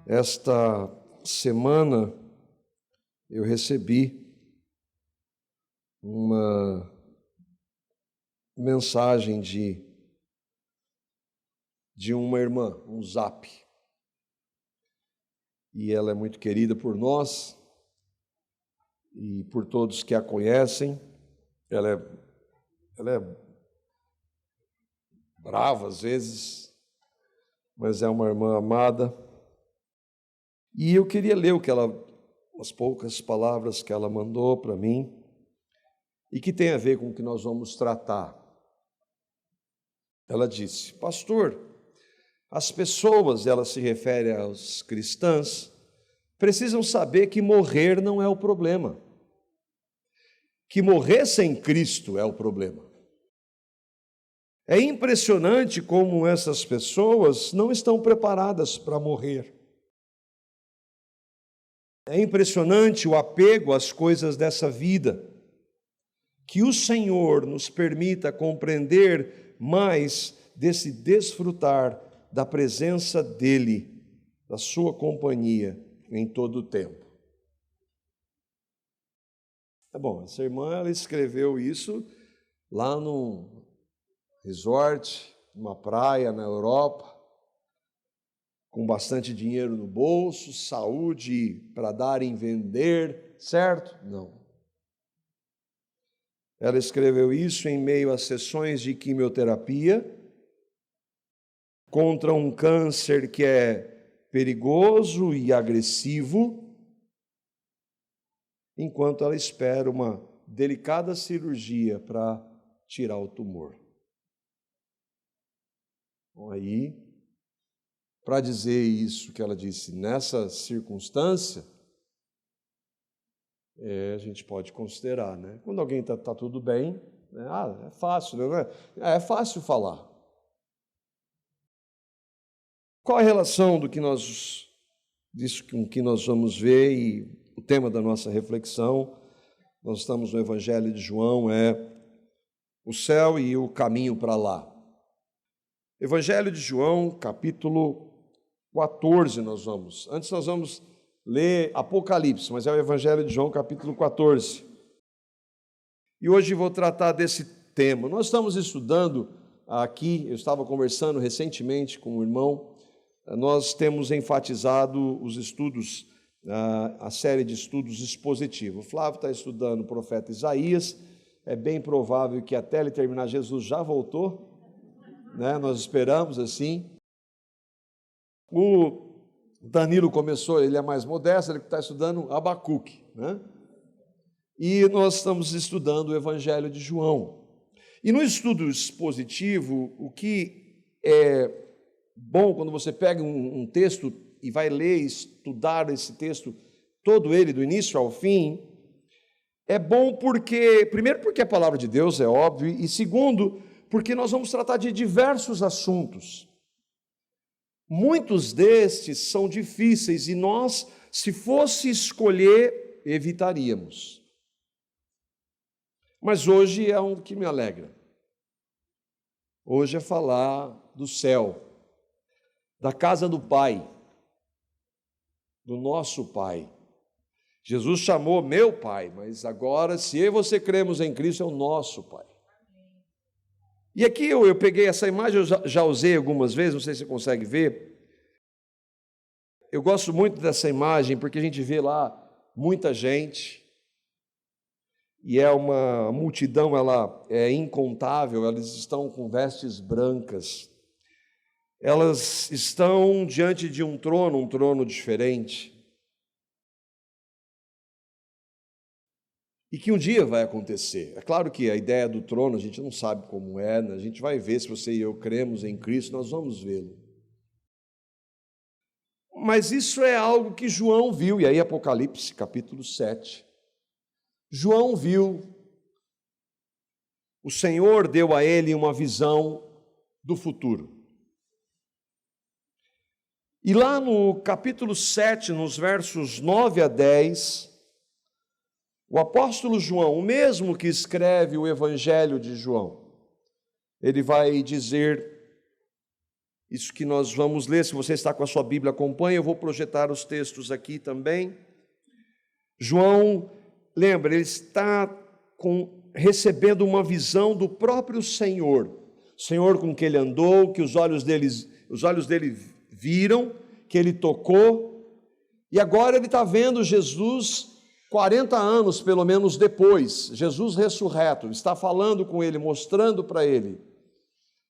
Esta semana eu recebi uma mensagem de uma irmã, um zap. E ela é muito querida por nós e por todos que a conhecem. Ela é brava às vezes, mas é uma irmã amada. E eu queria ler as poucas palavras que ela mandou para mim e que tem a ver com o que nós vamos tratar. Ela disse: pastor, as pessoas, ela se refere aos cristãs, precisam saber que morrer não é o problema. Que morrer sem Cristo é o problema. É impressionante como essas pessoas não estão preparadas para morrer. É impressionante o apego às coisas dessa vida. Que o Senhor nos permita compreender mais desse desfrutar da presença dEle, da sua companhia em todo o tempo. Tá bom, essa irmã, ela escreveu isso lá num resort, numa praia na Europa, com bastante dinheiro no bolso, saúde para dar em vender, certo? Não. Ela escreveu isso em meio a sessões de quimioterapia contra um câncer que é perigoso e agressivo, enquanto ela espera uma delicada cirurgia para tirar o tumor. Bom, aí, para dizer isso que ela disse, nessa circunstância, a gente pode considerar, né? Quando alguém está tudo bem, né? É fácil, né? É fácil falar. Qual a relação disso com o que nós vamos ver e o tema da nossa reflexão? Nós estamos no Evangelho de João, o céu e o caminho para lá. Evangelho de João, capítulo 14 Antes nós vamos ler Apocalipse, mas é o Evangelho de João, capítulo 14. E hoje vou tratar desse tema. Nós estamos estudando aqui, eu estava conversando recentemente com um irmão, nós temos enfatizado os estudos, a série de estudos expositivos. O Flávio está estudando o profeta Isaías, é bem provável que até ele terminar Jesus já voltou, né? Nós esperamos assim. O Danilo começou, ele é mais modesto, ele está estudando Abacuque, né? E nós estamos estudando o Evangelho de João. E no estudo expositivo, o que é bom quando você pega um texto e vai ler, estudar esse texto, todo ele, do início ao fim, é bom primeiro porque a palavra de Deus é óbvio, e segundo, porque nós vamos tratar de diversos assuntos. Muitos destes são difíceis e nós, se fosse escolher, evitaríamos. Mas hoje é um que me alegra. Hoje é falar do céu, da casa do Pai, do nosso Pai. Jesus chamou meu Pai, mas agora, se eu e você cremos em Cristo, é o nosso Pai. E aqui eu peguei essa imagem, eu já usei algumas vezes, não sei se você consegue ver. Eu gosto muito dessa imagem porque a gente vê lá muita gente, e é uma multidão, ela é incontável, eles estão com vestes brancas, elas estão diante de um trono diferente, e que um dia vai acontecer. É claro que a ideia do trono, a gente não sabe como é, né? A gente vai ver, se você e eu cremos em Cristo, nós vamos vê-lo. Mas isso é algo que João viu, e aí Apocalipse, capítulo 7. João viu, o Senhor deu a ele uma visão do futuro. E lá no capítulo 7, nos versos 9 a 10, o apóstolo João, o mesmo que escreve o Evangelho de João, ele vai dizer Isso que nós vamos ler, se você está com a sua Bíblia, acompanhe, eu vou projetar os textos aqui também. João, lembra, ele está recebendo uma visão do próprio Senhor. O Senhor com que ele andou, que os olhos dele viram, que ele tocou, e agora ele está vendo Jesus 40 anos, pelo menos, depois, Jesus ressurreto, está falando com ele, mostrando para ele.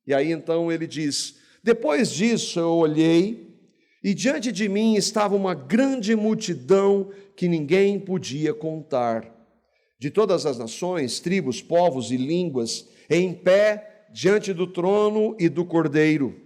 E aí então ele diz: depois disso eu olhei, e diante de mim estava uma grande multidão que ninguém podia contar, de todas as nações, tribos, povos e línguas, em pé diante do trono e do Cordeiro,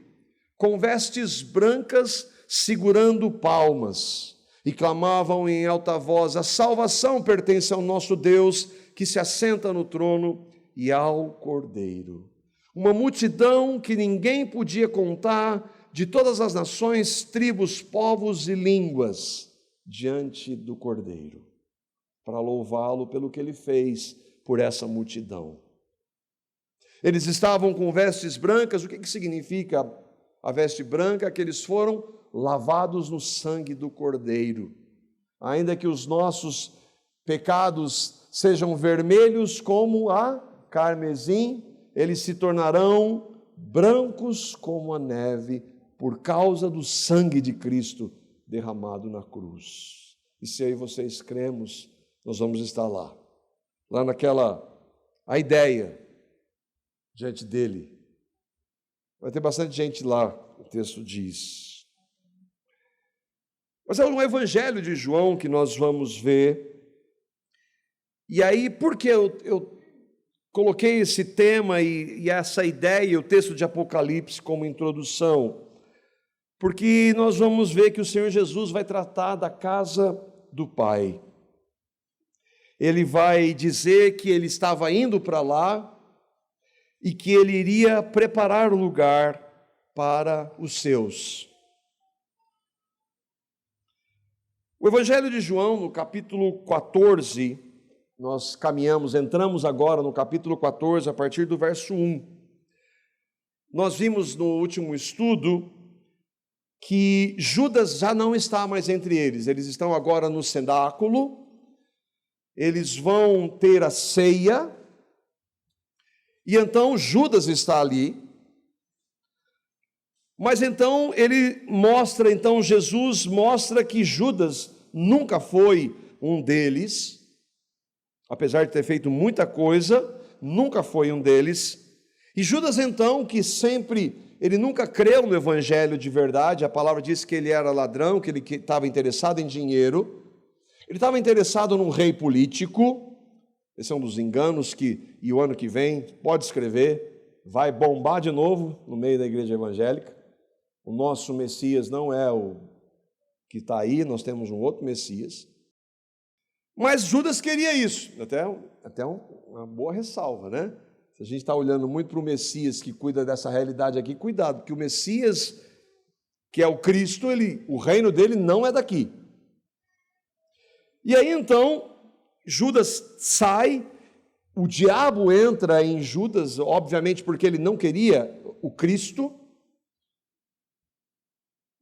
com vestes brancas, segurando palmas, e clamavam em alta voz: a salvação pertence ao nosso Deus, que se assenta no trono, e ao Cordeiro. Uma multidão que ninguém podia contar, de todas as nações, tribos, povos e línguas, diante do Cordeiro, para louvá-lo pelo que ele fez por essa multidão. Eles estavam com vestes brancas. O que significa a veste branca? Que eles foram lavados no sangue do Cordeiro. Ainda que os nossos pecados sejam vermelhos como a carmesim, eles se tornarão brancos como a neve, por causa do sangue de Cristo derramado na cruz. E se eu e vocês cremos, nós vamos estar lá a ideia, diante dele. Vai ter bastante gente lá, o texto diz. Mas é no Evangelho de João que nós vamos ver. E aí, por que eu coloquei esse tema e essa ideia, o texto de Apocalipse como introdução? Porque nós vamos ver que o Senhor Jesus vai tratar da casa do Pai. Ele vai dizer que ele estava indo para lá e que ele iria preparar o lugar para os seus. O Evangelho de João, no capítulo 14, nós entramos agora no capítulo 14, a partir do verso 1. Nós vimos no último estudo que Judas já não está mais entre eles. Eles estão agora no cenáculo, eles vão ter a ceia, e então Judas está ali. Mas então Jesus mostra que Judas nunca foi um deles, apesar de ter feito muita coisa, nunca foi um deles. E Judas então, que ele nunca creu no evangelho de verdade, a palavra diz que ele era ladrão, que ele estava interessado em dinheiro, ele estava interessado num rei político. Esse é um dos enganos e o ano que vem, pode escrever, vai bombar de novo no meio da igreja evangélica. O nosso Messias não é o que está aí, nós temos um outro Messias. Mas Judas queria isso, até uma boa ressalva, né? Se a gente está olhando muito para o Messias que cuida dessa realidade aqui, cuidado, porque o Messias, que é o Cristo, o reino dele não é daqui. E aí então, Judas sai, o diabo entra em Judas, obviamente porque ele não queria o Cristo.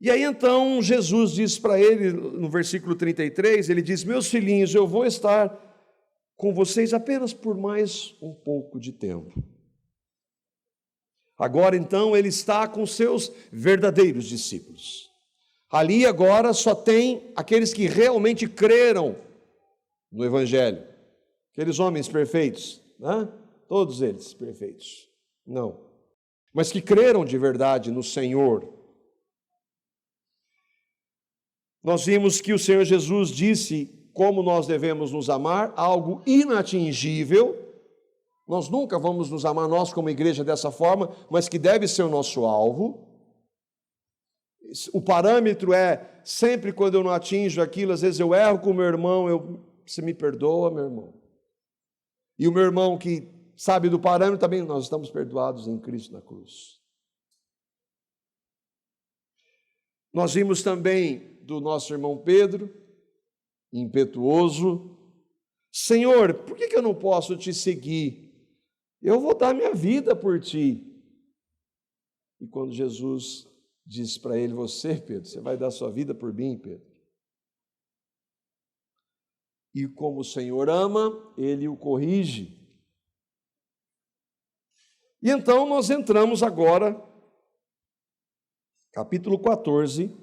E aí então Jesus diz para ele, no versículo 33, ele diz: meus filhinhos, eu vou estar com vocês apenas por mais um pouco de tempo. Agora então ele está com seus verdadeiros discípulos. Ali agora só tem aqueles que realmente creram no Evangelho. Aqueles homens perfeitos, né? Todos eles perfeitos. Não. Mas que creram de verdade no Senhor. Nós vimos que o Senhor Jesus disse como nós devemos nos amar, algo inatingível. Nós nunca vamos nos amar, nós como igreja, dessa forma, mas que deve ser o nosso alvo. O parâmetro é, sempre quando eu não atinjo aquilo, às vezes eu erro com o meu irmão, você me perdoa, meu irmão. E o meu irmão que sabe do parâmetro também, nós estamos perdoados em Cristo na cruz. Nós vimos também do nosso irmão Pedro, impetuoso: Senhor, por que eu não posso te seguir? Eu vou dar minha vida por ti. E quando Jesus diz para ele: Pedro, você vai dar sua vida por mim, Pedro. E como o Senhor ama, ele o corrige. E então nós entramos agora, capítulo 14,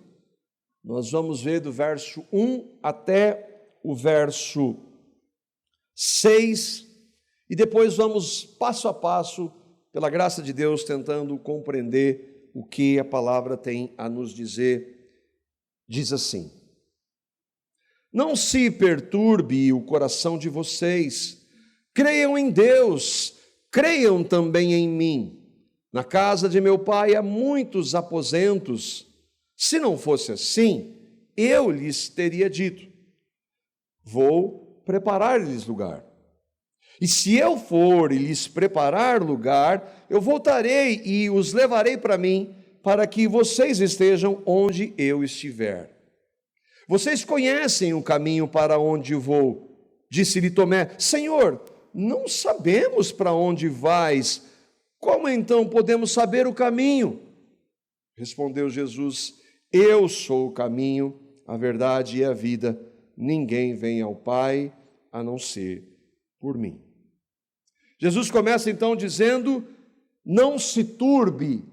nós vamos ver do verso 1 até o verso 6, e depois vamos passo a passo, pela graça de Deus, tentando compreender o que a palavra tem a nos dizer. Diz assim: não se perturbe o coração de vocês, creiam em Deus, creiam também em mim. Na casa de meu pai há muitos aposentos. Se não fosse assim, eu lhes teria dito: vou preparar-lhes lugar. E se eu for e lhes preparar lugar, eu voltarei e os levarei para mim, para que vocês estejam onde eu estiver. Vocês conhecem o caminho para onde vou. Disse-lhe Tomé: Senhor, não sabemos para onde vais. Como então podemos saber o caminho? Respondeu Jesus: eu sou o caminho, a verdade e a vida. Ninguém vem ao Pai a não ser por mim. Jesus começa então dizendo: não se turbe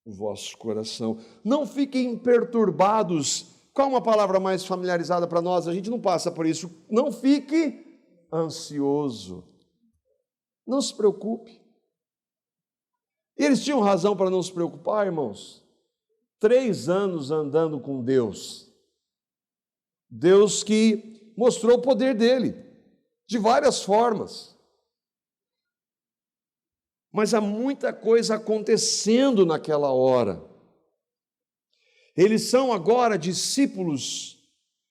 o vosso coração, não fiquem perturbados. Qual uma palavra mais familiarizada para nós? A gente não passa por isso. Não fique ansioso, não se preocupe. E eles tinham razão para não se preocupar, irmãos. 3 anos andando com Deus, Deus que mostrou o poder dele, de várias formas. Mas há muita coisa acontecendo naquela hora. Eles são agora discípulos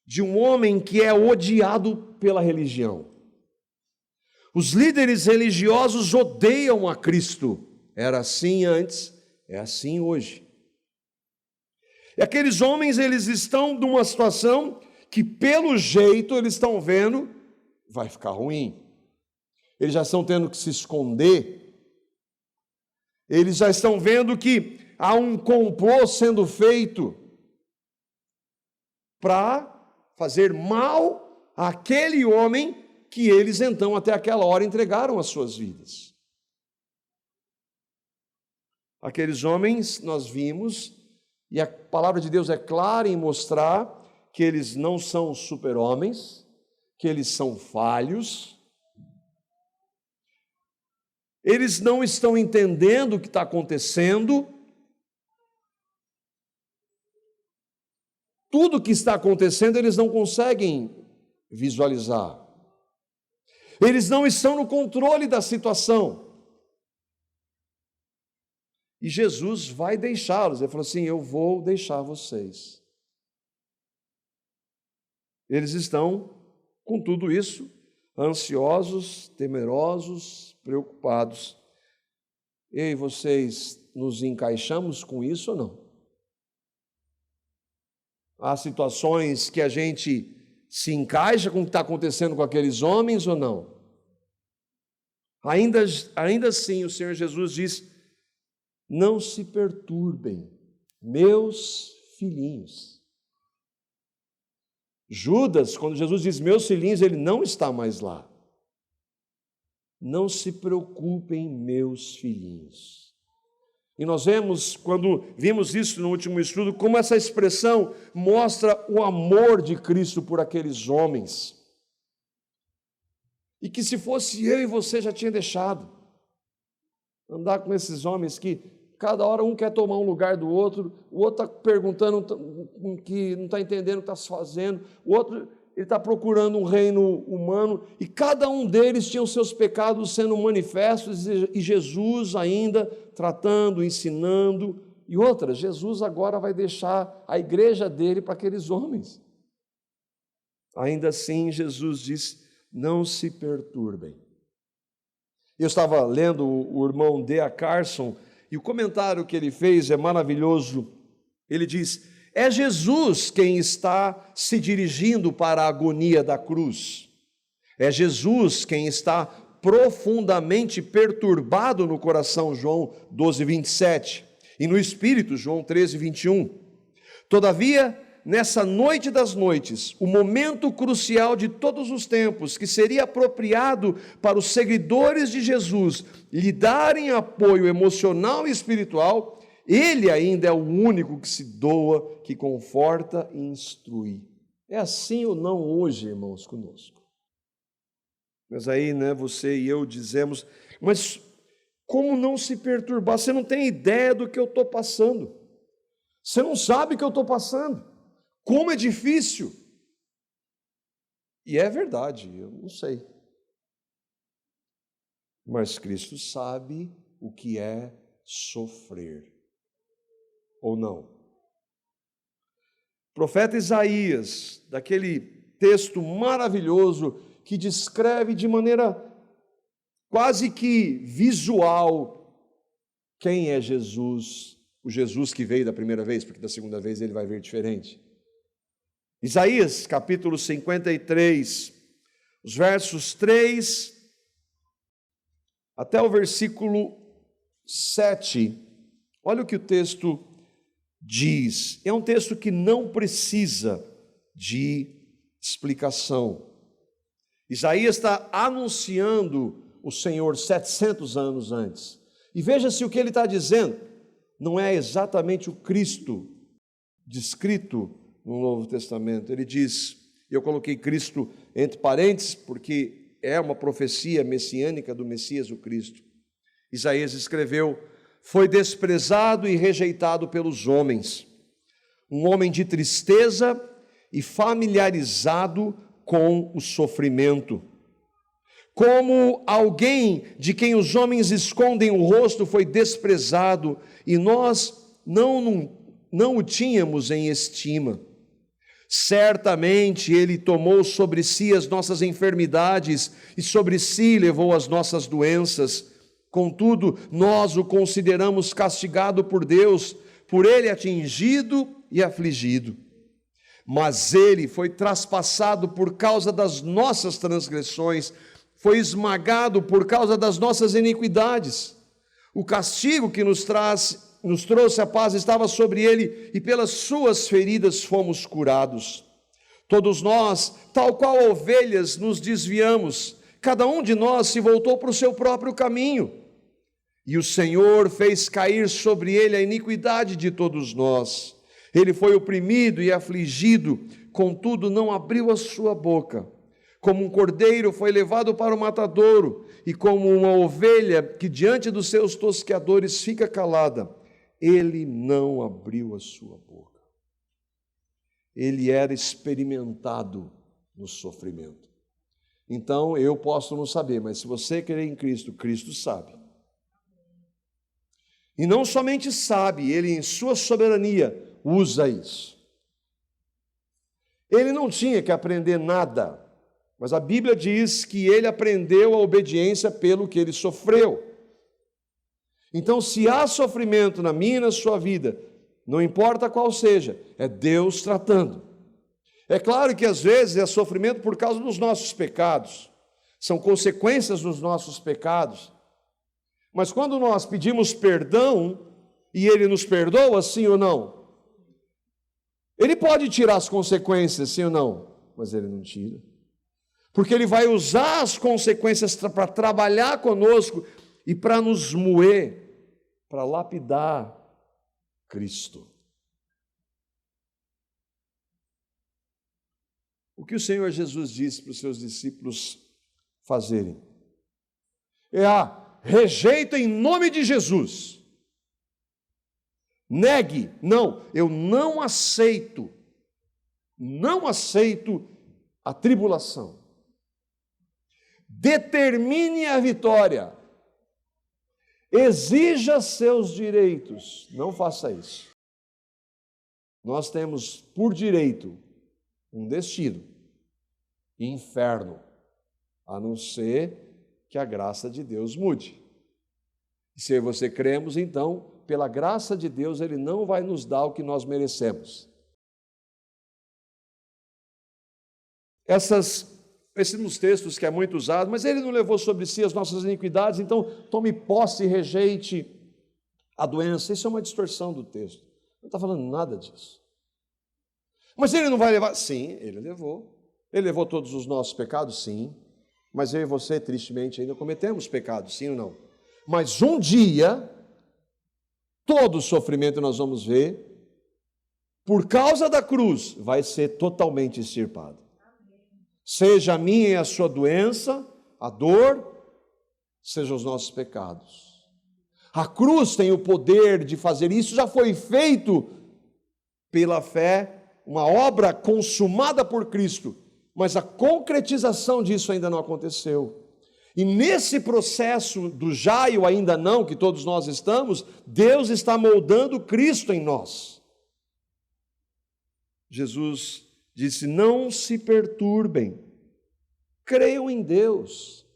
de um homem que é odiado pela religião. Os líderes religiosos odeiam a Cristo. Era assim antes, é assim hoje. E aqueles homens, eles estão numa situação que, pelo jeito, eles estão vendo, vai ficar ruim. Eles já estão tendo que se esconder. Eles já estão vendo que há um complô sendo feito para fazer mal àquele homem que eles então até aquela hora entregaram as suas vidas. Aqueles homens nós vimos, e a palavra de Deus é clara em mostrar que eles não são super-homens, que eles são falhos. Eles não estão entendendo o que está acontecendo. Tudo o que está acontecendo eles não conseguem visualizar. Eles não estão no controle da situação. E Jesus vai deixá-los. Ele falou assim: eu vou deixar vocês. Eles estão com tudo isso, ansiosos, temerosos, preocupados. Eu e vocês nos encaixamos com isso ou não? Há situações que a gente se encaixa com o que está acontecendo com aqueles homens ou não? Ainda assim, o Senhor Jesus diz: não se perturbem, meus filhinhos. Judas, quando Jesus diz meus filhinhos, ele não está mais lá. Não se preocupem, meus filhinhos. E nós vemos, quando vimos isso no último estudo, como essa expressão mostra o amor de Cristo por aqueles homens. E que se fosse eu e você já tinha deixado. Andar com esses homens que cada hora um quer tomar um lugar do outro, o outro está perguntando que não está entendendo o que está se fazendo, o outro ele está procurando um reino humano, e cada um deles tinha os seus pecados sendo manifestos, e Jesus ainda tratando, ensinando. E outra, Jesus agora vai deixar a igreja dele para aqueles homens. Ainda assim, Jesus diz: não se perturbem. Eu estava lendo o irmão D.A. Carson, e o comentário que ele fez é maravilhoso. Ele diz: é Jesus quem está se dirigindo para a agonia da cruz. É Jesus quem está profundamente perturbado no coração, João 12, 27. E no Espírito, João 13, 21. Todavia, nessa noite das noites, o momento crucial de todos os tempos, que seria apropriado para os seguidores de Jesus lhe darem apoio emocional e espiritual, ele ainda é o único que se doa, que conforta e instrui. É assim ou não hoje, irmãos, conosco? Mas aí, você e eu dizemos, mas como não se perturbar? Você não tem ideia do que eu estou passando. Você não sabe o que eu estou passando. Como é difícil. E é verdade, eu não sei. Mas Cristo sabe o que é sofrer. Ou não? O profeta Isaías, daquele texto maravilhoso que descreve de maneira quase que visual quem é Jesus, o Jesus que veio da primeira vez, porque da segunda vez ele vai vir diferente. Isaías, capítulo 53, os versos 3 até o versículo 7. Olha o que o texto diz. É um texto que não precisa de explicação. Isaías está anunciando o Senhor 700 anos antes. E veja-se o que ele está dizendo. Não é exatamente o Cristo descrito no Novo Testamento. Ele diz, eu coloquei Cristo entre parênteses, porque é uma profecia messiânica do Messias, o Cristo. Isaías escreveu, foi desprezado e rejeitado pelos homens, um homem de tristeza e familiarizado com o sofrimento. Como alguém de quem os homens escondem o rosto foi desprezado, e nós não o tínhamos em estima. Certamente ele tomou sobre si as nossas enfermidades, e sobre si levou as nossas doenças. Contudo, nós o consideramos castigado por Deus, por ele atingido e afligido. Mas ele foi traspassado por causa das nossas transgressões, foi esmagado por causa das nossas iniquidades. O castigo que nos trouxe a paz estava sobre ele, e pelas suas feridas fomos curados. Todos nós, tal qual ovelhas, nos desviamos, cada um de nós se voltou para o seu próprio caminho, e o Senhor fez cair sobre ele a iniquidade de todos nós. Ele foi oprimido e afligido, contudo não abriu a sua boca. Como um cordeiro foi levado para o matadouro, e como uma ovelha que diante dos seus tosqueadores fica calada, ele não abriu a sua boca. Ele era experimentado no sofrimento. Então eu posso não saber, mas se você crer em Cristo, Cristo sabe. E não somente sabe, ele em sua soberania usa isso. Ele não tinha que aprender nada, mas a Bíblia diz que ele aprendeu a obediência pelo que ele sofreu. Então, se há sofrimento na minha e na sua vida, não importa qual seja, é Deus tratando. É claro que às vezes é sofrimento por causa dos nossos pecados, são consequências dos nossos pecados. Mas quando nós pedimos perdão e ele nos perdoa, sim ou não? Ele pode tirar as consequências, sim ou não? Mas ele não tira. Porque ele vai usar as consequências para trabalhar conosco e para nos moer, para lapidar Cristo. O que o Senhor Jesus disse para os seus discípulos fazerem? Rejeita em nome de Jesus. Negue. Não, eu não aceito a tribulação. Determine a vitória. Exija seus direitos. Não faça isso. Nós temos por direito um destino, inferno, a não ser que a graça de Deus mude. E se você cremos, então, pela graça de Deus, Ele não vai nos dar o que nós merecemos. Esse nos textos que é muito usado, mas Ele não levou sobre si as nossas iniquidades, então tome posse e rejeite a doença. Isso é uma distorção do texto. Não está falando nada disso. Mas ele não vai levar? Sim, ele levou. Ele levou todos os nossos pecados? Sim. Mas eu e você, tristemente, ainda cometemos pecados, sim ou não? Mas um dia, todo o sofrimento nós vamos ver, por causa da cruz, vai ser totalmente extirpado. Seja a minha e a sua doença, a dor, seja os nossos pecados. A cruz tem o poder de fazer isso, já foi feito pela fé, uma obra consumada por Cristo, mas a concretização disso ainda não aconteceu. E nesse processo do já e o ainda não, que todos nós estamos, Deus está moldando Cristo em nós. Jesus disse: não se perturbem, creiam em Deus,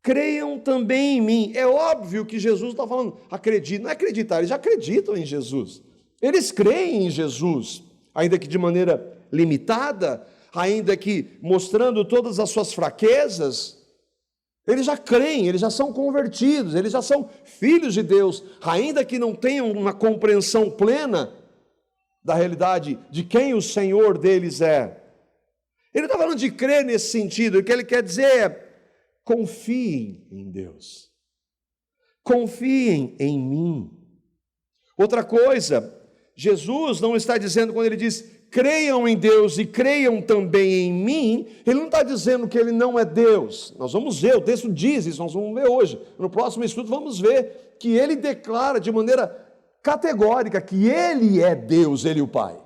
creiam também em mim. É óbvio que Jesus está falando, acredita, não é acreditar, eles já acreditam em Jesus, eles creem em Jesus, ainda que de maneira limitada, ainda que mostrando todas as suas fraquezas, eles já creem, eles já são convertidos, eles já são filhos de Deus, ainda que não tenham uma compreensão plena da realidade de quem o Senhor deles é. Ele está falando de crer nesse sentido, o que ele quer dizer é: confiem em Deus, confiem em mim. Outra coisa, Jesus não está dizendo, quando ele diz creiam em Deus e creiam também em mim, ele não está dizendo que ele não é Deus. Nós vamos ver, o texto diz isso, nós vamos ver hoje. No próximo estudo vamos ver que ele declara de maneira categórica que ele é Deus, ele e o Pai.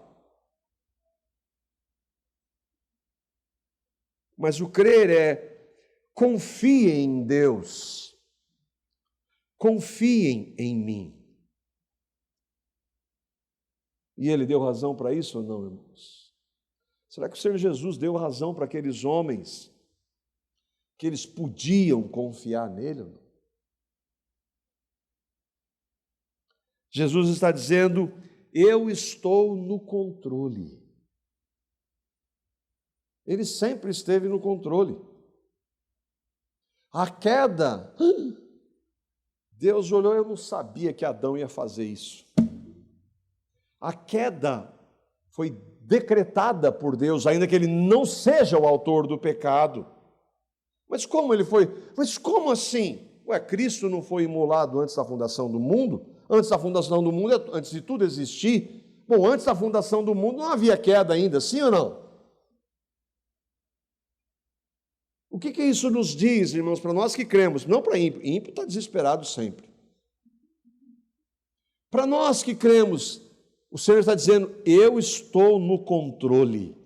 Mas o crer é: confiem em Deus, confiem em mim. E ele deu razão para isso ou não, irmãos? Será que o Senhor Jesus deu razão para aqueles homens que eles podiam confiar nele ou não? Jesus está dizendo: eu estou no controle. Ele sempre esteve no controle. A queda, Deus olhou, eu não sabia que Adão ia fazer isso. A queda foi decretada por Deus, ainda que ele não seja o autor do pecado. Mas como ele foi? Mas como assim? Ué, Cristo não foi imolado antes da fundação do mundo? Antes da fundação do mundo, antes de tudo existir? Bom, antes da fundação do mundo não havia queda ainda, sim ou não? O que isso nos diz, irmãos, para nós que cremos? Não para ímpio, ímpio está desesperado sempre. Para nós que cremos, o Senhor está dizendo: eu estou no controle,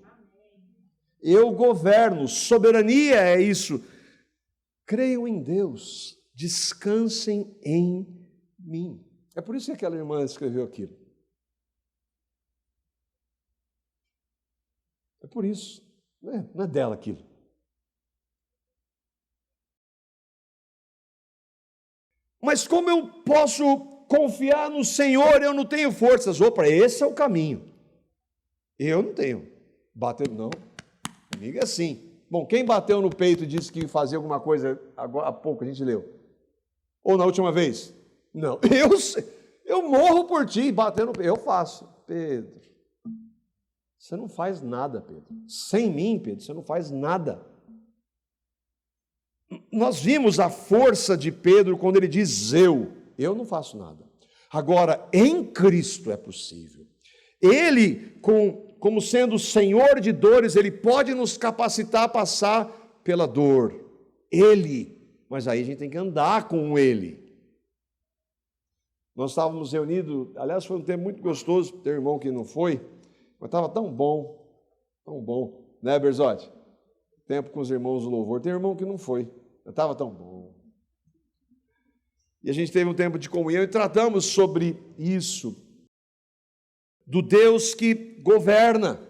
eu governo, soberania é isso. Creiam em Deus, descansem em mim. É por isso que aquela irmã escreveu aquilo. É por isso, não é dela aquilo. Mas como eu posso confiar no Senhor? Eu não tenho forças. Opa, esse é o caminho. Eu não tenho. Bateu, não. Comigo é assim. Bom, quem bateu no peito e disse que ia fazer alguma coisa agora, há pouco a gente leu? Ou na última vez? Não. Eu morro por ti, batendo no peito. Eu faço. Pedro, você não faz nada, Pedro. Sem mim, Pedro, você não faz nada. Nós vimos a força de Pedro quando ele diz: eu não faço nada. Agora, em Cristo é possível. Ele, como sendo o Senhor de dores, ele pode nos capacitar a passar pela dor. Ele, mas aí a gente tem que andar com ele. Nós estávamos reunidos, aliás, foi um tempo muito gostoso, tem um irmão que não foi, mas estava tão bom, né, Berzotti? Tempo com os irmãos do louvor, tem irmão que não foi, mas estava tão bom. E a gente teve um tempo de comunhão e tratamos sobre isso, do Deus que governa,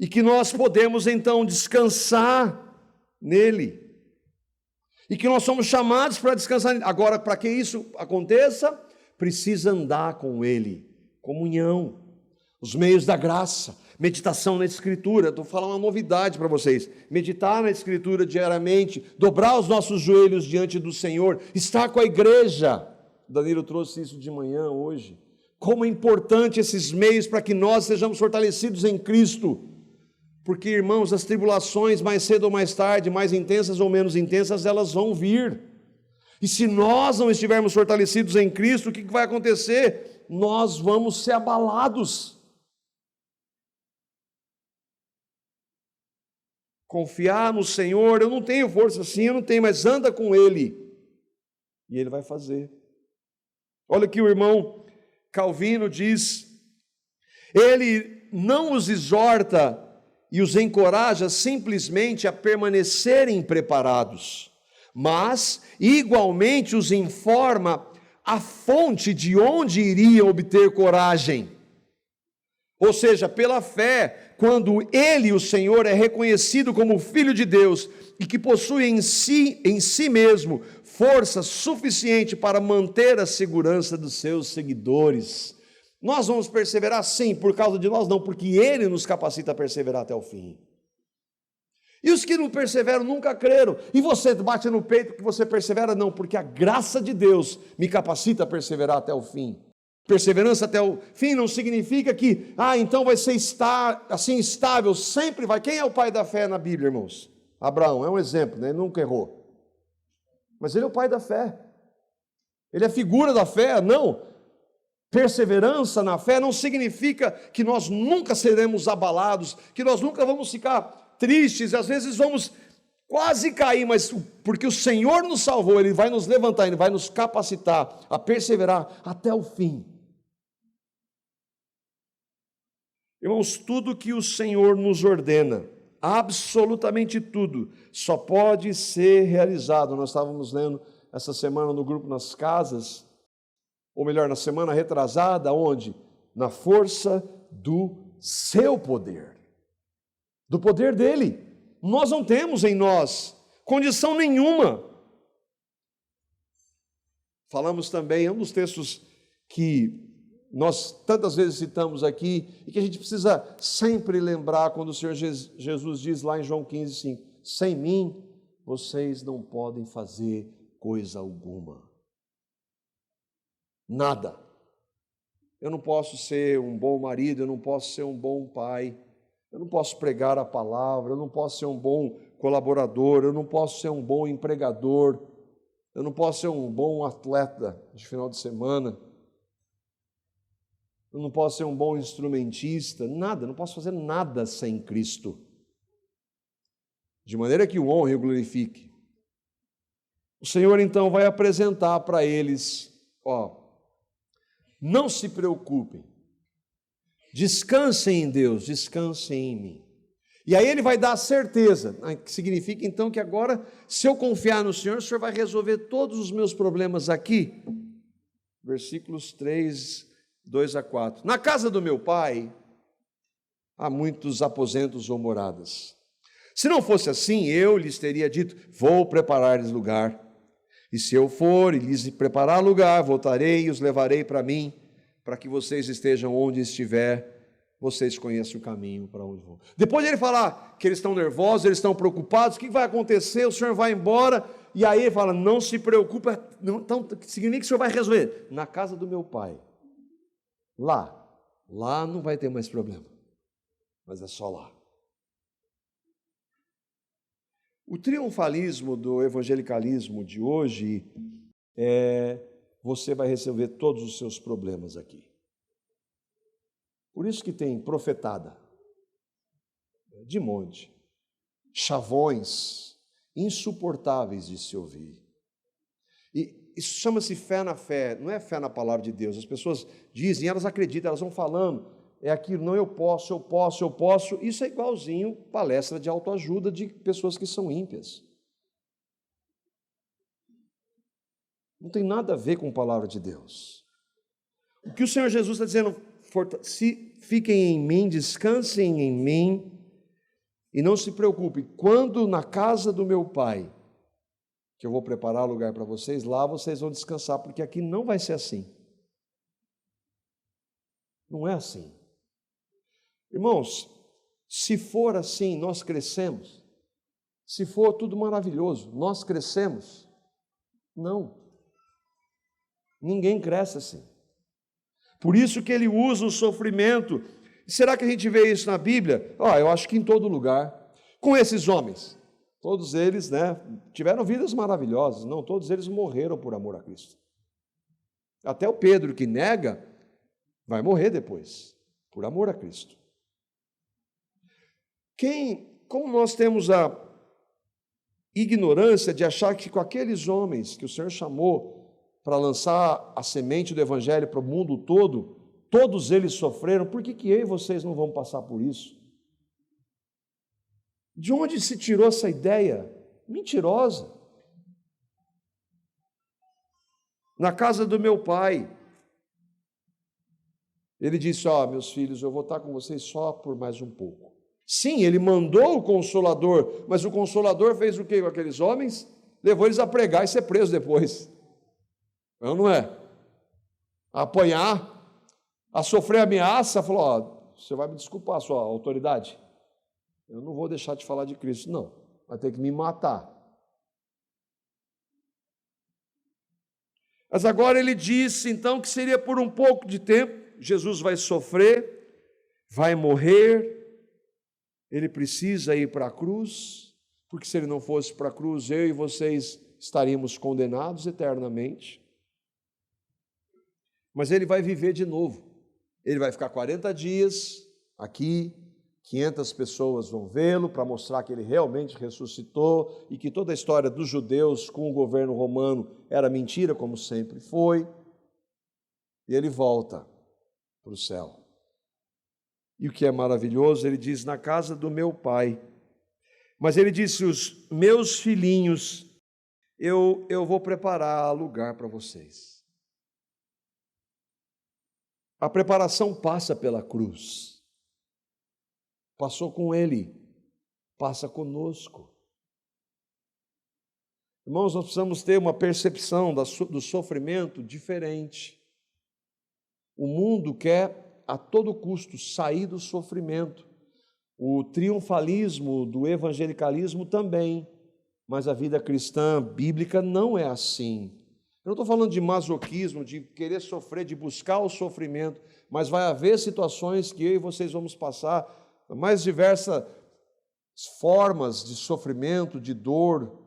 e que nós podemos então descansar nele, e que nós somos chamados para descansar nele. Agora, para que isso aconteça, precisa andar com ele, comunhão, os meios da graça, meditação na Escritura. Estou falando uma novidade para vocês: meditar na Escritura diariamente, dobrar os nossos joelhos diante do Senhor, estar com a igreja, Danilo trouxe isso de manhã hoje. Como é importante esses meios para que nós sejamos fortalecidos em Cristo. Porque, irmãos, as tribulações, mais cedo ou mais tarde, mais intensas ou menos intensas, elas vão vir. E se nós não estivermos fortalecidos em Cristo, o que vai acontecer? Nós vamos ser abalados. Confiar no Senhor, eu não tenho força assim, eu não tenho, mas anda com Ele. E Ele vai fazer. Olha aqui o irmão Calvino diz, ele não os exorta e os encoraja simplesmente a permanecerem preparados, mas igualmente os informa a fonte de onde iriam obter coragem. Ou seja, pela fé, quando ele, o Senhor, é reconhecido como Filho de Deus e que possui em si mesmo força suficiente para manter a segurança dos seus seguidores. Nós vamos perseverar sim, por causa de nós não, porque Ele nos capacita a perseverar até o fim. E os que não perseveram nunca creram. E você bate no peito porque você persevera? Não, porque a graça de Deus me capacita a perseverar até o fim. Perseverança até o fim não significa que, então vai ser assim estável, sempre vai. Quem é o pai da fé na Bíblia, irmãos? Abraão, é um exemplo, né? Ele nunca errou. Mas ele é o pai da fé. Ele é a figura da fé, não. Perseverança na fé não significa que nós nunca seremos abalados, que nós nunca vamos ficar tristes, às vezes vamos quase cair, mas porque o Senhor nos salvou, Ele vai nos levantar, Ele vai nos capacitar a perseverar até o fim. Irmãos, tudo que o Senhor nos ordena, absolutamente tudo, só pode ser realizado. Nós estávamos lendo essa semana no grupo Nas Casas, ou melhor, na semana retrasada, onde? Na força do seu poder, do poder dele. Nós não temos em nós condição nenhuma. Falamos também, é um dos textos que nós tantas vezes citamos aqui, e que a gente precisa sempre lembrar quando o Senhor Jesus diz lá em João 15:5, sem mim vocês não podem fazer coisa alguma. Nada. Eu não posso ser um bom marido, eu não posso ser um bom pai, eu não posso pregar a palavra, eu não posso ser um bom colaborador, eu não posso ser um bom empregador, eu não posso ser um bom atleta de final de semana, eu não posso ser um bom instrumentista, nada, eu não posso fazer nada sem Cristo, de maneira que o honre e o glorifique. O Senhor então vai apresentar para eles, não se preocupem, descansem em Deus, descansem em mim. E aí ele vai dar a certeza, que significa então que agora, se eu confiar no Senhor, o Senhor vai resolver todos os meus problemas aqui. Versículos 3, 2 a 4. Na casa do meu pai há muitos aposentos ou moradas. Se não fosse assim, eu lhes teria dito, vou preparar-lhes lugar. E se eu for e lhes preparar lugar, voltarei e os levarei para mim, para que vocês estejam onde estiver, vocês conhecem o caminho para onde vão. Depois de ele falar que eles estão nervosos, eles estão preocupados, o que vai acontecer? O Senhor vai embora, e aí ele fala, não se preocupe, então significa que o Senhor vai resolver. Na casa do meu pai, lá não vai ter mais problema, mas é só lá. O triunfalismo do evangelicalismo de hoje você vai resolver todos os seus problemas aqui. Por isso que tem profetada, de monte, chavões insuportáveis de se ouvir. E isso chama-se fé na fé, não é fé na palavra de Deus. As pessoas dizem, elas acreditam, elas vão falando, é aquilo, não, eu posso. Isso é igualzinho palestra de autoajuda de pessoas que são ímpias. Não tem nada a ver com a palavra de Deus. O que o Senhor Jesus está dizendo, fiquem em mim, descansem em mim, e não se preocupem, quando na casa do meu pai, que eu vou preparar lugar para vocês, lá vocês vão descansar, porque aqui não vai ser assim. Não é assim. Irmãos, se for assim, nós crescemos. Se for tudo maravilhoso, nós crescemos? Não. Ninguém cresce assim. Por isso que ele usa o sofrimento. Será que a gente vê isso na Bíblia? Eu acho que em todo lugar. Com esses homens, todos eles, tiveram vidas maravilhosas. Não, todos eles morreram por amor a Cristo. Até o Pedro que nega, vai morrer depois, por amor a Cristo. Como nós temos a ignorância de achar que com aqueles homens que o Senhor chamou para lançar a semente do Evangelho para o mundo todo, todos eles sofreram, por que eu e vocês não vamos passar por isso? De onde se tirou essa ideia mentirosa? Na casa do meu pai, ele disse, meus filhos, eu vou estar com vocês só por mais um pouco. Sim, ele mandou o Consolador, mas o Consolador fez o que com aqueles homens? Levou eles a pregar e ser preso depois. Não é? A apanhar, a sofrer ameaça, falou, você vai me desculpar, sua autoridade. Eu não vou deixar de falar de Cristo, não. Vai ter que me matar. Mas agora ele disse, então, que seria por um pouco de tempo. Jesus vai sofrer, vai morrer, ele precisa ir para a cruz, porque se ele não fosse para a cruz, eu e vocês estaríamos condenados eternamente. Mas ele vai viver de novo. Ele vai ficar 40 dias aqui, 500 pessoas vão vê-lo para mostrar que ele realmente ressuscitou e que toda a história dos judeus com o governo romano era mentira, como sempre foi. E ele volta para o céu. E o que é maravilhoso, ele diz, na casa do meu pai. Mas ele disse, os meus filhinhos, eu vou preparar lugar para vocês. A preparação passa pela cruz. Passou com ele, passa conosco. Irmãos, nós precisamos ter uma percepção do sofrimento diferente. O mundo quer a todo custo sair do sofrimento. O triunfalismo do evangelicalismo também, mas a vida cristã bíblica não é assim. Eu não estou falando de masoquismo, de querer sofrer, de buscar o sofrimento, mas vai haver situações que eu e vocês vamos passar, mais diversas formas de sofrimento, de dor.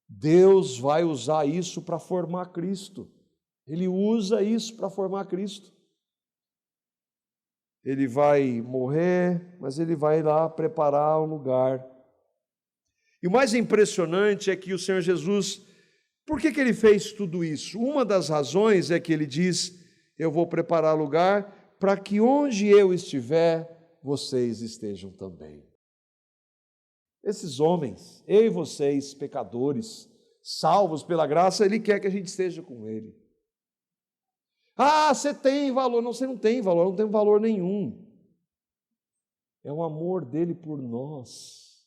Deus vai usar isso para formar Cristo. Ele usa isso para formar Cristo. Ele vai morrer, mas ele vai lá preparar um lugar. E o mais impressionante é que o Senhor Jesus, por que ele fez tudo isso? Uma das razões é que ele diz, eu vou preparar lugar para que onde eu estiver, vocês estejam também. Esses homens, eu e vocês, pecadores, salvos pela graça, ele quer que a gente esteja com ele. Você tem valor. Não, você não tem valor, não tem valor nenhum. É o amor dele por nós,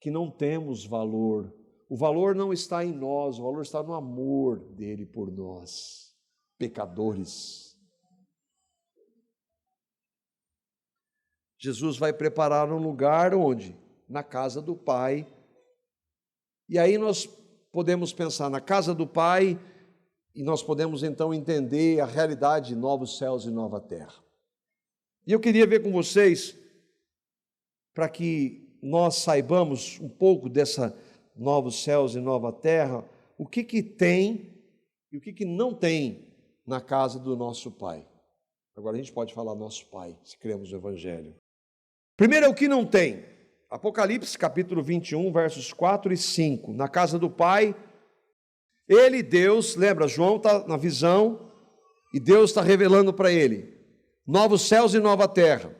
que não temos valor. O valor não está em nós, o valor está no amor dele por nós, pecadores. Jesus vai preparar um lugar onde? Na casa do Pai. E aí nós podemos pensar na casa do Pai, e nós podemos então entender a realidade de novos céus e nova terra. E eu queria ver com vocês, para que nós saibamos um pouco dessa novos céus e nova terra, o que tem e o que não tem na casa do nosso Pai. Agora a gente pode falar nosso Pai, se cremos no Evangelho. Primeiro é o que não tem. Apocalipse capítulo 21, versos 4 e 5. Na casa do Pai, ele, Deus, lembra, João está na visão e Deus está revelando para ele novos céus e nova terra.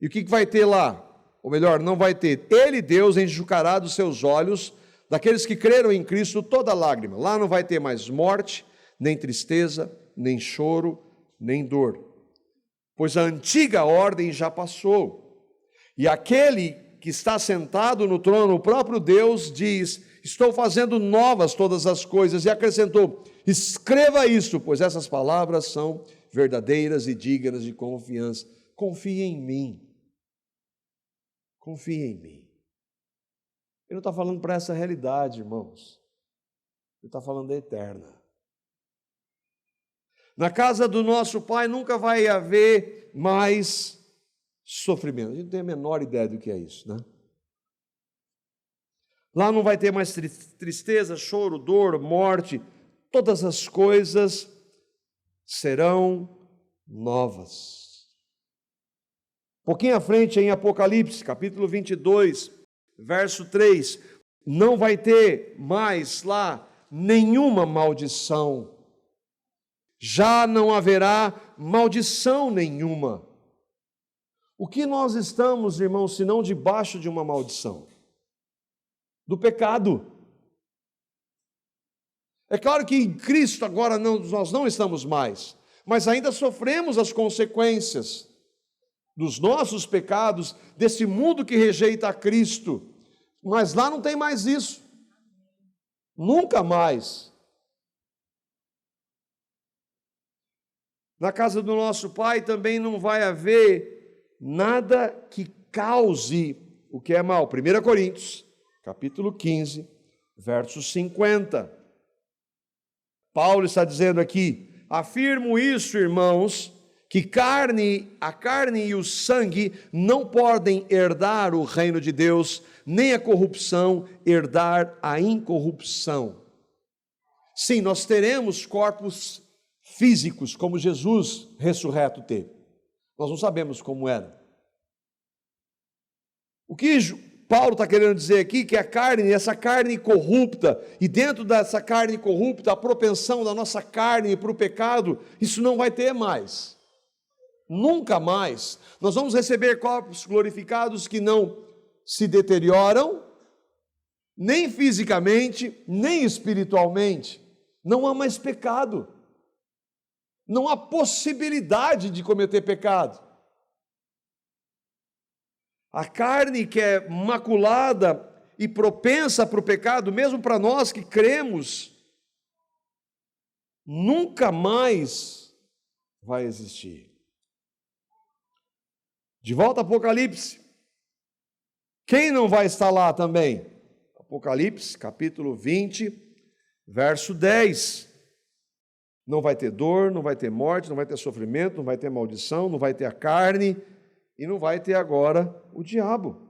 E o que vai ter lá? Ou melhor, não vai ter. Ele, Deus, enxugará dos seus olhos, daqueles que creram em Cristo, toda lágrima. Lá não vai ter mais morte, nem tristeza, nem choro, nem dor. Pois a antiga ordem já passou. E aquele que está sentado no trono, o próprio Deus, diz, estou fazendo novas todas as coisas, e acrescentou, escreva isso, pois essas palavras são verdadeiras e dignas de confiança. Confie em mim. Confie em mim. Ele não está falando para essa realidade, irmãos. Ele está falando da eterna. Na casa do nosso Pai nunca vai haver mais sofrimento. A gente não tem a menor ideia do que é isso, né? Lá não vai ter mais tristeza, choro, dor, morte. Todas as coisas serão novas. Um pouquinho à frente, em Apocalipse, capítulo 22, verso 3, não vai ter mais lá nenhuma maldição. Já não haverá maldição nenhuma. O que nós estamos, irmãos, senão debaixo de uma maldição? Do pecado. É claro que em Cristo agora nós não estamos mais, mas ainda sofremos as consequências dos nossos pecados, desse mundo que rejeita a Cristo. Mas lá não tem mais isso. Nunca mais. Na casa do nosso Pai também não vai haver nada que cause o que é mal. 1 Coríntios, capítulo 15, verso 50. Paulo está dizendo aqui: afirmo isso, irmãos, que a carne e o sangue não podem herdar o reino de Deus, nem a corrupção herdar a incorrupção. Sim, nós teremos corpos físicos, como Jesus ressurreto teve. Nós não sabemos como era. O que Paulo está querendo dizer aqui que a carne, essa carne corrupta, e dentro dessa carne corrupta, a propensão da nossa carne para o pecado, isso não vai ter mais. Nunca mais. Nós vamos receber corpos glorificados que não se deterioram, nem fisicamente, nem espiritualmente. Não há mais pecado. Não há possibilidade de cometer pecado. A carne que é maculada e propensa para o pecado, mesmo para nós que cremos, nunca mais vai existir. De volta a Apocalipse. Quem não vai estar lá também? Apocalipse, capítulo 20, verso 10. Não vai ter dor, não vai ter morte, não vai ter sofrimento, não vai ter maldição, não vai ter a carne e não vai ter agora o diabo.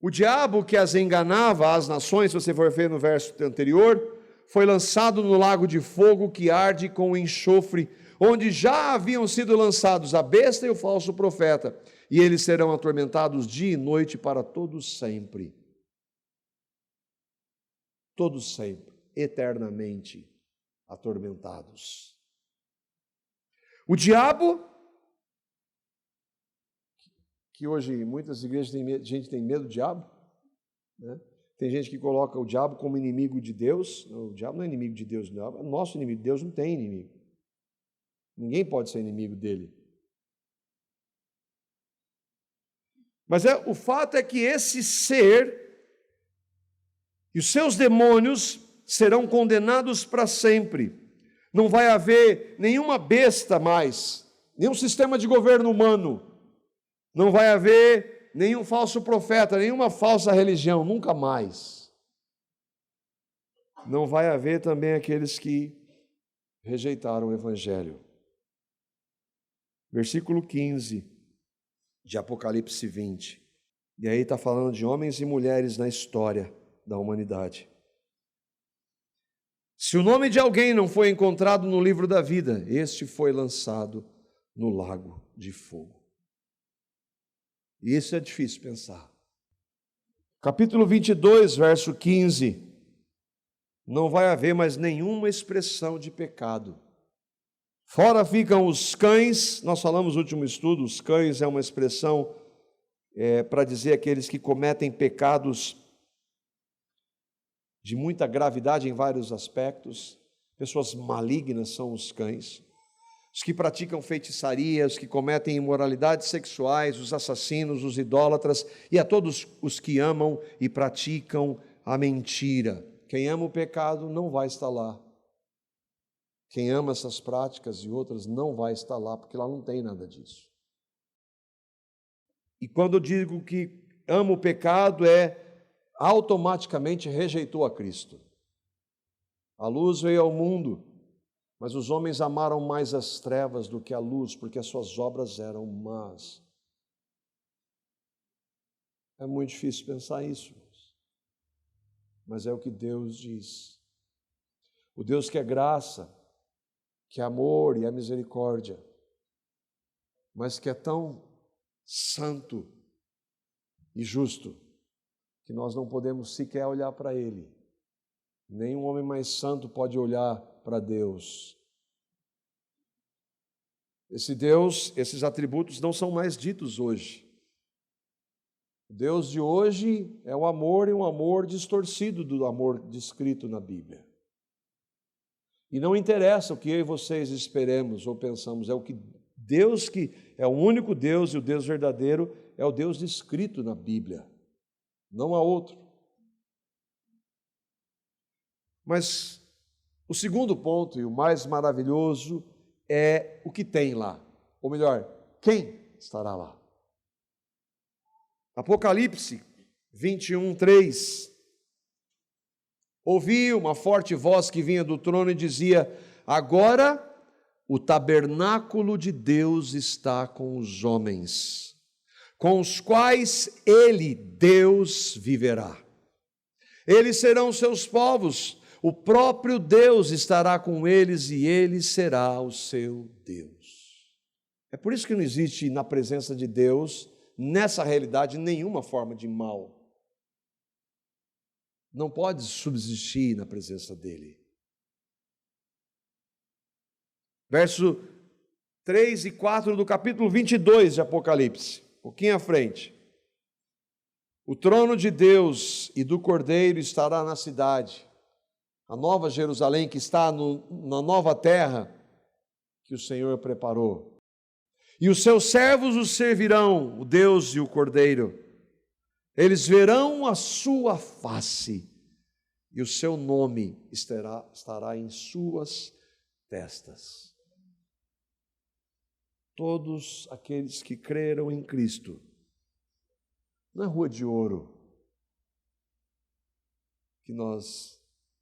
O diabo que as enganava, as nações, se você for ver no verso anterior, foi lançado no lago de fogo que arde com enxofre, onde já haviam sido lançados a besta e o falso profeta, e eles serão atormentados dia e noite para todos sempre. Todos sempre, eternamente atormentados. O diabo, que hoje em muitas igrejas gente tem medo do diabo, né? Tem gente que coloca o diabo como inimigo de Deus. O diabo não é inimigo de Deus, não. É nosso inimigo. Deus não tem inimigo. Ninguém pode ser inimigo dele. Mas o fato é que esse ser e os seus demônios serão condenados para sempre. Não vai haver nenhuma besta mais, nenhum sistema de governo humano. Não vai haver nenhum falso profeta, nenhuma falsa religião, nunca mais. Não vai haver também aqueles que rejeitaram o Evangelho. Versículo 15 de Apocalipse 20. E aí está falando de homens e mulheres na história da humanidade. Se o nome de alguém não foi encontrado no livro da vida, este foi lançado no lago de fogo. E isso é difícil pensar. Capítulo 22, verso 15. Não vai haver mais nenhuma expressão de pecado. Fora ficam os cães. Nós falamos no último estudo, os cães é uma expressão para dizer aqueles que cometem pecados de muita gravidade em vários aspectos. Pessoas malignas são os cães. Os que praticam feitiçaria, os que cometem imoralidades sexuais, os assassinos, os idólatras, e a todos os que amam e praticam a mentira. Quem ama o pecado não vai estar lá. Quem ama essas práticas e outras não vai estar lá, porque lá não tem nada disso. E quando eu digo que ama o pecado, automaticamente rejeitou a Cristo. A luz veio ao mundo, Mas os homens amaram mais as trevas do que a luz, porque as suas obras eram más. É muito difícil pensar isso, mas é o que Deus diz. O Deus que é graça, que é amor e é misericórdia, mas que é tão santo e justo que nós não podemos sequer olhar para Ele. Nenhum homem mais santo pode olhar para Deus. Esse Deus, esses atributos não são mais ditos hoje. O Deus de hoje é o amor, e um amor distorcido do amor descrito na Bíblia. E não interessa o que eu e vocês esperemos ou pensamos, é o que Deus, que é o único Deus e o Deus verdadeiro, é o Deus descrito na Bíblia. Não há outro. Mas o segundo ponto, e o mais maravilhoso, é o que tem lá. Ou melhor, quem estará lá? Apocalipse 21:3. Ouvi uma forte voz que vinha do trono e dizia: agora o tabernáculo de Deus está com os homens, com os quais Ele, Deus, viverá. Eles serão seus povos, o próprio Deus estará com eles e Ele será o seu Deus. É por isso que não existe na presença de Deus, nessa realidade, nenhuma forma de mal. Não pode subsistir na presença dEle. Verso 3 e 4 do capítulo 22 de Apocalipse, um pouquinho à frente. O trono de Deus e do Cordeiro estará na cidade, a nova Jerusalém que está na nova terra que o Senhor preparou. E os seus servos os servirão, o Deus e o Cordeiro. Eles verão a sua face e o seu nome estará em suas testas. Todos aqueles que creram em Cristo, na rua de ouro que nós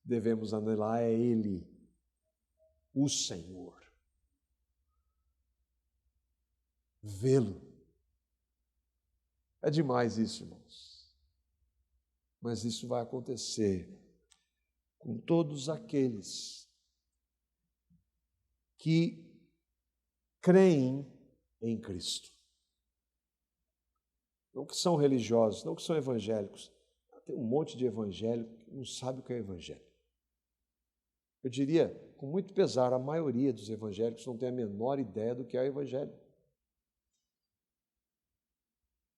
devemos anelar é Ele, o Senhor. Vê-lo. É demais isso, irmãos. Mas isso vai acontecer com todos aqueles que creem em Cristo. Não que são religiosos, não que são evangélicos. Tem um monte de evangélico que não sabe o que é evangelho. Eu diria, com muito pesar, a maioria dos evangélicos não tem a menor ideia do que é o evangelho.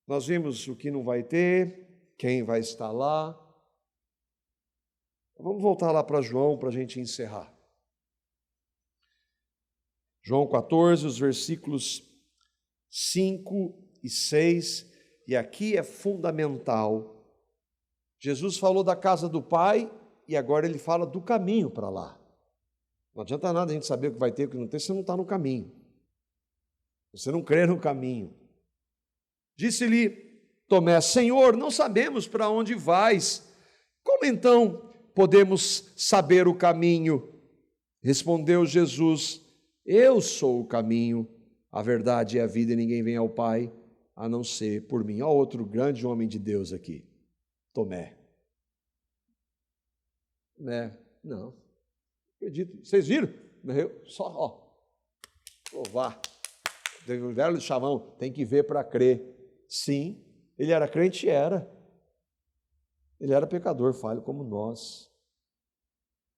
Nós vimos o que não vai ter, quem vai estar lá. Vamos voltar lá para João para a gente encerrar. João 14, os versículos 5 e 6, e aqui é fundamental. Jesus falou da casa do Pai e agora ele fala do caminho para lá. Não adianta nada a gente saber o que vai ter e o que não tem se você não está no caminho. Você não crê no caminho. Disse-lhe Tomé: Senhor, não sabemos para onde vais. Como então podemos saber o caminho? Respondeu Jesus: Eu sou o caminho, a verdade e a vida, e ninguém vem ao Pai a não ser por mim. Olha outro grande homem de Deus aqui, Tomé. Não acredito. Vocês viram? Louvar. O velho chavão, tem que ver para crer. Sim, ele era crente? Era. Ele era pecador, falho como nós.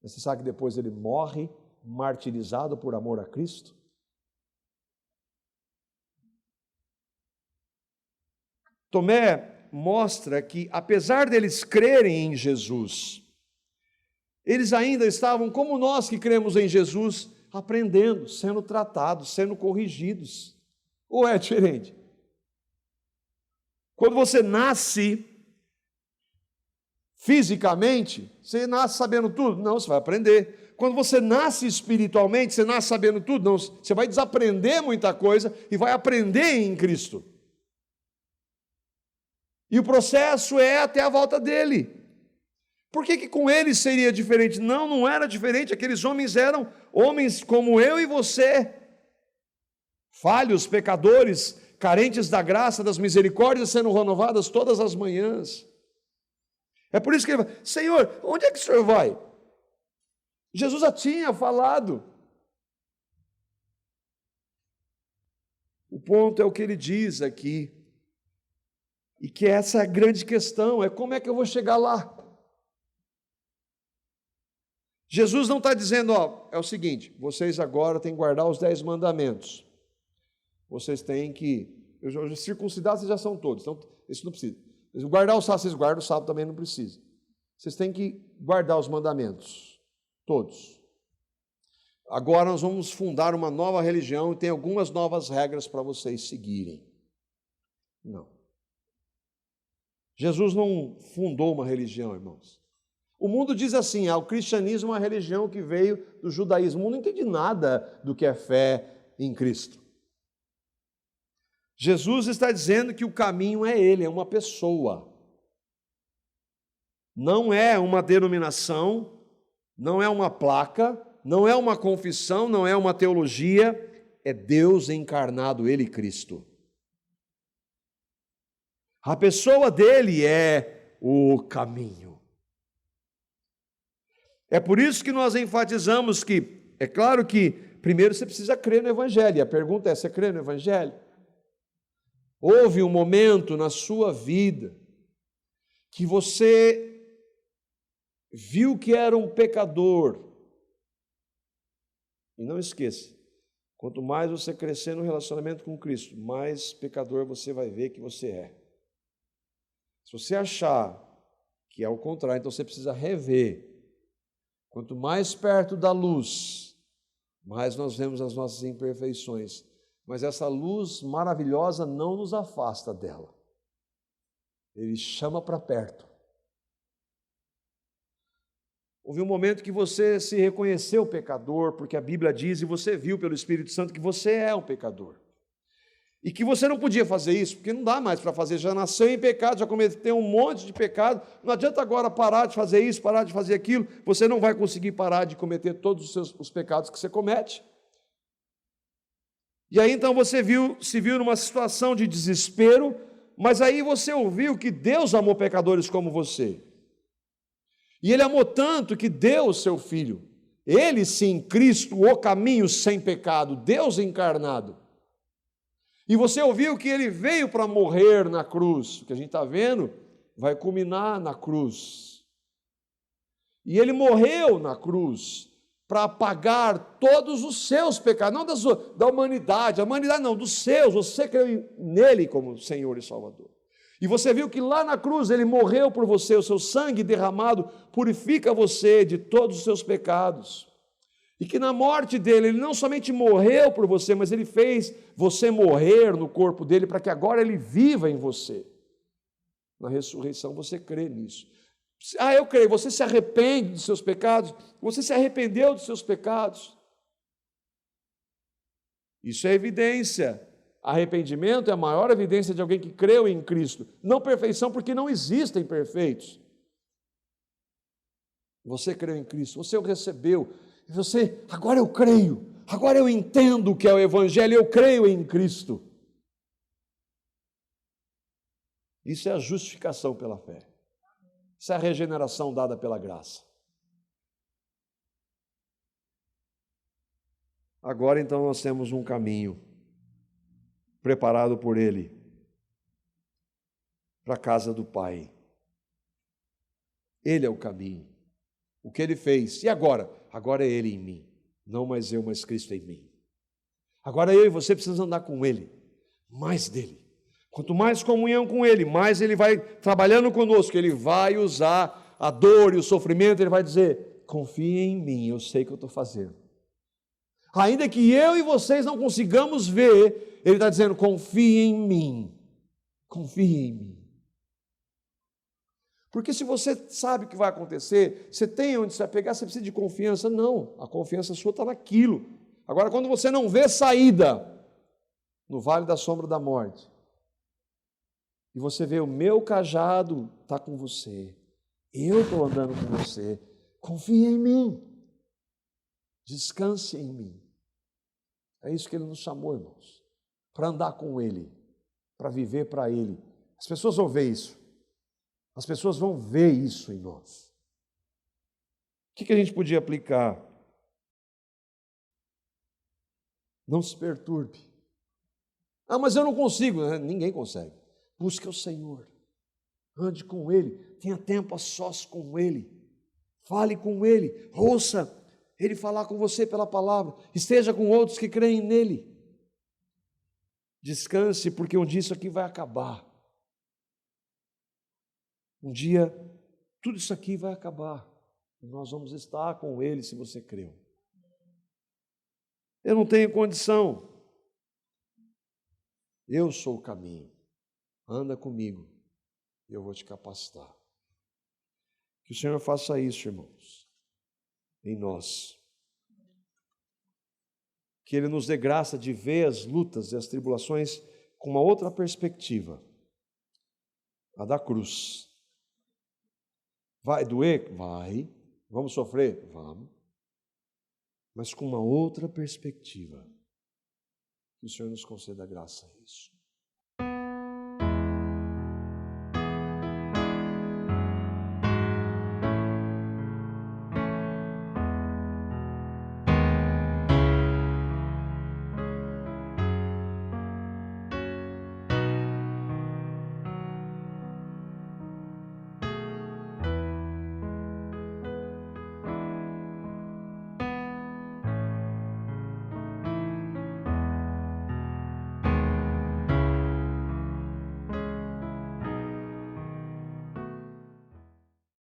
Mas você sabe que depois ele morre martirizado por amor a Cristo? Tomé mostra que, apesar deles crerem em Jesus, eles ainda estavam, como nós que cremos em Jesus, aprendendo, sendo tratados, sendo corrigidos. Ou é diferente? Quando você nasce fisicamente, você nasce sabendo tudo? Não, você vai aprender. Quando você nasce espiritualmente, você nasce sabendo tudo? Não, você vai desaprender muita coisa e vai aprender em Cristo. E o processo é até a volta dele. Por que com eles seria diferente? Não, não era diferente. Aqueles homens eram homens como eu e você, falhos, pecadores, carentes da graça, das misericórdias sendo renovadas todas as manhãs. É por isso que ele fala: Senhor, onde é que o Senhor vai? Jesus já tinha falado. O ponto é o que ele diz aqui, e que essa é a grande questão, é como é que eu vou chegar lá? Jesus não está dizendo, é o seguinte, vocês agora têm que guardar os 10 mandamentos, vocês têm que, circuncidados vocês já são todos, então isso não precisa. Guardar o sábado, vocês guardam, o sábado também não precisa. Vocês têm que guardar os mandamentos, todos. Agora nós vamos fundar uma nova religião e tem algumas novas regras para vocês seguirem. Não. Jesus não fundou uma religião, irmãos. O mundo diz assim, o cristianismo é uma religião que veio do judaísmo. O mundo não entende nada do que é fé em Cristo. Jesus está dizendo que o caminho é Ele, é uma pessoa. Não é uma denominação, não é uma placa, não é uma confissão, não é uma teologia, é Deus encarnado, Ele, Cristo. A pessoa dele é o caminho. É por isso que nós enfatizamos que, é claro que, primeiro você precisa crer no Evangelho. E a pergunta é, você crê no Evangelho? Houve um momento na sua vida que você viu que era um pecador. E não esqueça, quanto mais você crescer no relacionamento com Cristo, mais pecador você vai ver que você é. Se você achar que é o contrário, então você precisa rever. Quanto mais perto da luz, mais nós vemos as nossas imperfeições. Mas essa luz maravilhosa não nos afasta dela. Ele chama para perto. Houve um momento que você se reconheceu pecador, porque a Bíblia diz, e você viu pelo Espírito Santo, que você é um pecador. E que você não podia fazer isso, porque não dá mais para fazer, já nasceu em pecado, já cometeu um monte de pecado, não adianta agora parar de fazer isso, parar de fazer aquilo, você não vai conseguir parar de cometer todos os pecados que você comete. E aí então você se viu numa situação de desespero, mas aí você ouviu que Deus amou pecadores como você. E Ele amou tanto que deu o seu Filho. Ele sim, Cristo, o caminho sem pecado, Deus encarnado. E você ouviu que Ele veio para morrer na cruz. O que a gente está vendo vai culminar na cruz. E Ele morreu na cruz para apagar todos os seus pecados, não da humanidade, a humanidade não, dos seus. Você creu nele como Senhor e Salvador. E você viu que lá na cruz Ele morreu por você, o seu sangue derramado purifica você de todos os seus pecados. E que na morte dele, Ele não somente morreu por você, mas Ele fez você morrer no corpo dele para que agora Ele viva em você. Na ressurreição você crê nisso. Eu creio, você se arrepende dos seus pecados? Você se arrependeu dos seus pecados? Isso é evidência. Arrependimento é a maior evidência de alguém que creu em Cristo. Não perfeição, porque não existem perfeitos. Você creu em Cristo, você o recebeu. E você, agora eu creio, agora eu entendo o que é o Evangelho, eu creio em Cristo. Isso é a justificação pela fé. Isso é a regeneração dada pela graça. Agora então nós temos um caminho preparado por Ele para a casa do Pai. Ele é o caminho. O que Ele fez. E agora? Agora é Ele em mim. Não mais eu, mas Cristo em mim. Agora eu e você precisamos andar com Ele. Mais dEle. Quanto mais comunhão com Ele, mais Ele vai trabalhando conosco. Ele vai usar a dor e o sofrimento. Ele vai dizer, confie em mim, eu sei o que eu estou fazendo. Ainda que eu e vocês não consigamos ver, Ele está dizendo, confie em mim. Confie em mim. Porque se você sabe o que vai acontecer, você tem onde se apegar, você precisa de confiança. Não, a confiança sua está naquilo. Agora, quando você não vê saída no vale da sombra da morte, e você vê o meu cajado está com você, Eu estou andando com você. Confie em mim. Descanse em mim. É isso que Ele nos chamou, irmãos. Para andar com Ele. Para viver para Ele. As pessoas vão ver isso. As pessoas vão ver isso em nós. O que a gente podia aplicar? Não se perturbe. Ah, mas eu não consigo. Ninguém consegue. Busque o Senhor. Ande com Ele. Tenha tempo a sós com Ele. Fale com Ele. Ouça Ele falar com você pela palavra. Esteja com outros que creem nele. Descanse, porque um dia isso aqui vai acabar. Um dia tudo isso aqui vai acabar. E nós vamos estar com Ele se você creu. Eu não tenho condição. Eu sou o caminho. Anda comigo e eu vou te capacitar. Que o Senhor faça isso, irmãos, em nós. Que Ele nos dê graça de ver as lutas e as tribulações com uma outra perspectiva. A da cruz. Vai doer? Vai. Vamos sofrer? Vamos. Mas com uma outra perspectiva. Que o Senhor nos conceda graça a isso.